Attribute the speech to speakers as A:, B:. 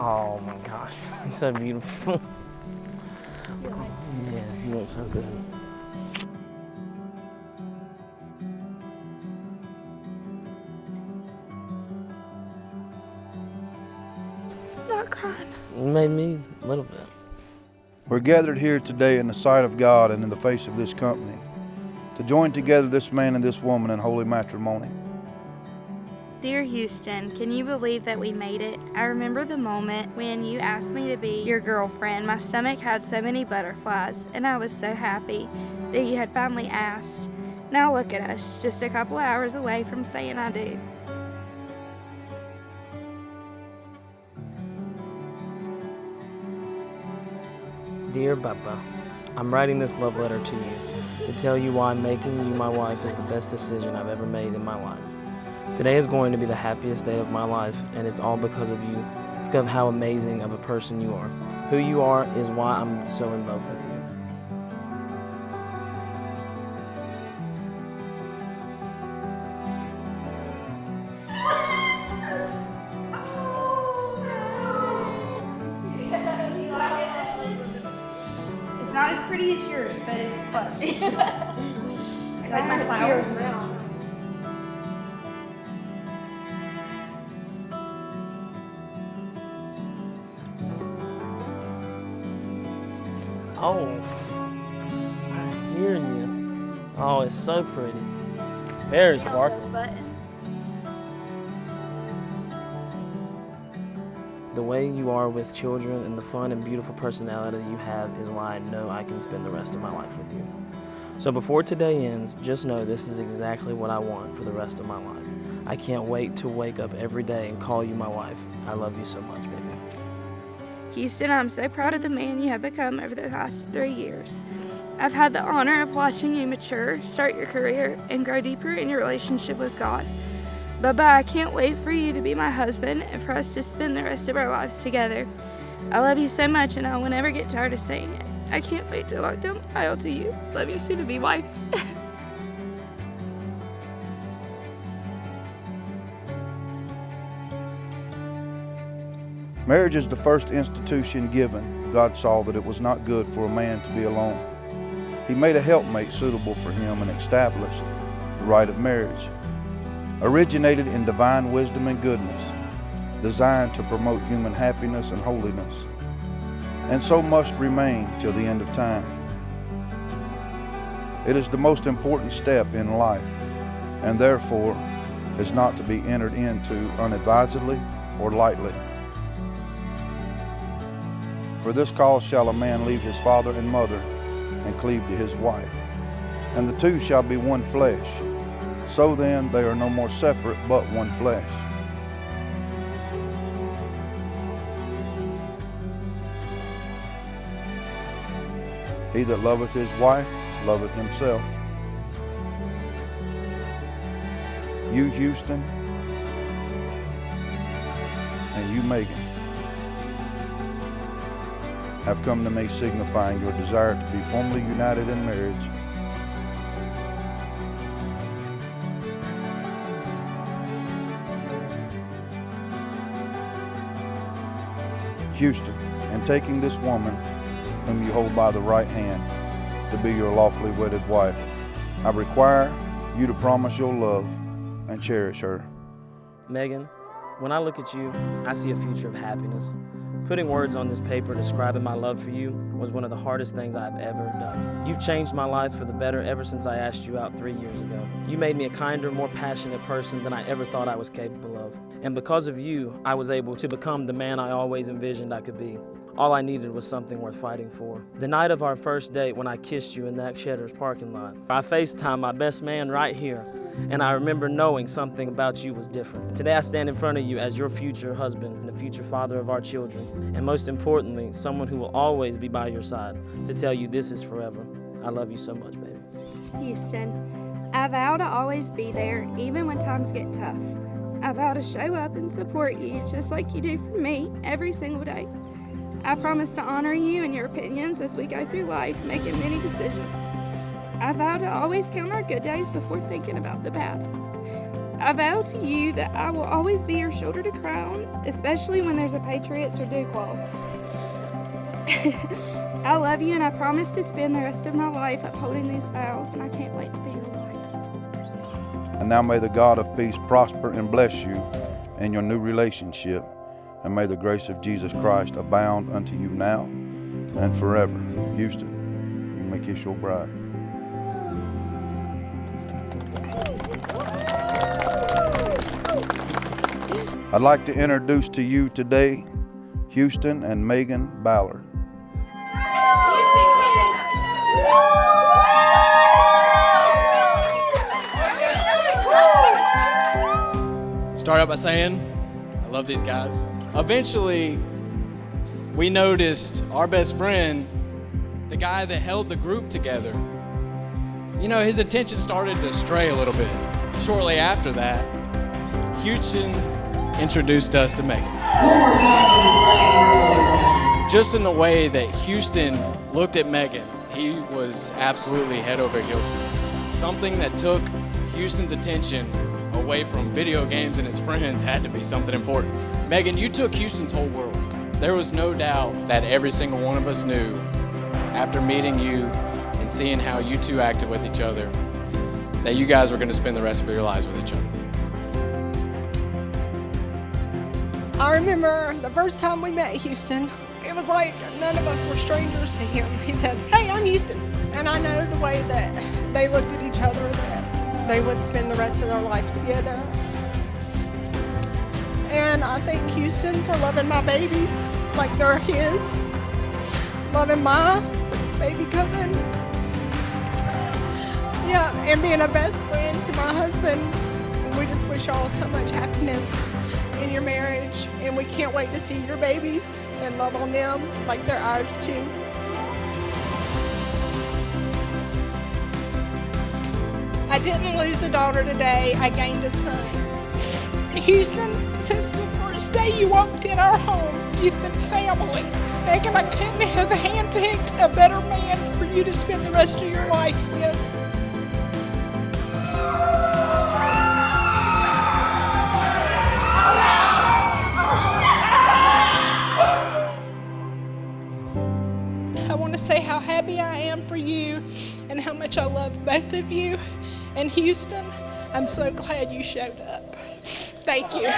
A: Oh my gosh, it's so beautiful. Oh, yes, you look so good.
B: Not crying.
A: It made me a little bit.
C: We're gathered here today in the sight of God and in the face of this company to join together this man and this woman in holy matrimony.
B: Dear Houston, can you believe that we made it? I remember the moment when you asked me to be your girlfriend. My stomach had so many butterflies, and I was so happy that you had finally asked. Now look at us, just a couple hours away from saying I do.
A: Dear Bubba, I'm writing this love letter to you to tell you why making you my wife is the best decision I've ever made in my life. Today is going to be the happiest day of my life, and it's all because of you. It's because of how amazing of a person you are. Who you are is why I'm so in love with you.
B: It's not as pretty as yours, but it's close. Like my flowers.
A: Oh, I hear you. Oh, it's so pretty. Very sparkly. The way you are with children and the fun and beautiful personality you have is why I know I can spend the rest of my life with you. So before today ends, just know this is exactly what I want for the rest of my life. I can't wait to wake up every day and call you my wife. I love you so much, baby.
B: Houston, I'm so proud of the man you have become over the past 3 years. I've had the honor of watching you mature, start your career, and grow deeper in your relationship with God. Bubba, I can't wait for you to be my husband and for us to spend the rest of our lives together. I love you so much, and I will never get tired of saying it. I can't wait to walk down the aisle to you. Love you, soon-to-be wife.
C: Marriage is the first institution given. God saw that it was not good for a man to be alone. He made a helpmate suitable for him and established the right of marriage, originated in divine wisdom and goodness, designed to promote human happiness and holiness, and so must remain till the end of time. It is the most important step in life, and therefore is not to be entered into unadvisedly or lightly. For this cause shall a man leave his father and mother, and cleave to his wife, and the two shall be one flesh. So then they are no more separate, but one flesh. He that loveth his wife loveth himself. You, Houston, and you, Megan, have come to me signifying your desire to be formally united in marriage. Houston, in taking this woman whom you hold by the right hand to be your lawfully wedded wife, I require you to promise your love and cherish her.
A: Megan, when I look at you, I see a future of happiness. Putting words on this paper describing my love for you was one of the hardest things I've ever done. You've changed my life for the better ever since I asked you out 3 years ago. You made me a kinder, more passionate person than I ever thought I was capable of. And because of you, I was able to become the man I always envisioned I could be. All I needed was something worth fighting for. The night of our first date when I kissed you in that Cheddar's parking lot, I FaceTimed my best man right here, and I remember knowing something about you was different. Today I stand in front of you as your future husband and the future father of our children, and most importantly, someone who will always be by your side to tell you this is forever. I love you so much, baby.
B: Houston, I vow to always be there, even when times get tough. I vow to show up and support you just like you do for me every single day. I promise to honor you and your opinions as we go through life, making many decisions. I vow to always count our good days before thinking about the bad. I vow to you that I will always be your shoulder to cry on, especially when there's a Patriots or Duke loss. I love you, and I promise to spend the rest of my life upholding these vows, and I can't wait to be your wife.
C: And now may the God of peace prosper and bless you in your new relationship, and may the grace of Jesus Christ abound unto you now and forever. Houston, you may kiss your bride. I'd like to introduce to you today Houston and Megan Ballard.
D: Start out by saying, I love these guys. Eventually, we noticed our best friend, the guy that held the group together, his attention started to stray a little bit. Shortly after that, Houston introduced us to Megan. Just in the way that Houston looked at Megan, he was absolutely head over heels for her. Something that took Houston's attention away from video games and his friends had to be something important. Megan, you took Houston's whole world. There was no doubt that every single one of us knew, after meeting you and seeing how you two acted with each other, that you guys were going to spend the rest of your lives with each other.
E: I remember the first time we met Houston, it was like none of us were strangers to him. He said, "Hey, I'm Houston." And I know the way that they looked at each other, that they would spend the rest of their life together. And I thank Houston for loving my babies like they're his, loving my baby cousin, and being a best friend to my husband. And we just wish y'all so much happiness in your marriage, and we can't wait to see your babies and love on them like they're ours too. I didn't lose a daughter today, I gained a son. Houston, since the first day you walked in our home, you've been family. Megan, I couldn't have handpicked a better man for you to spend the rest of your life with. I want to say how happy I am for you and how much I love both of you. And Houston, I'm so glad you showed up. Thank you.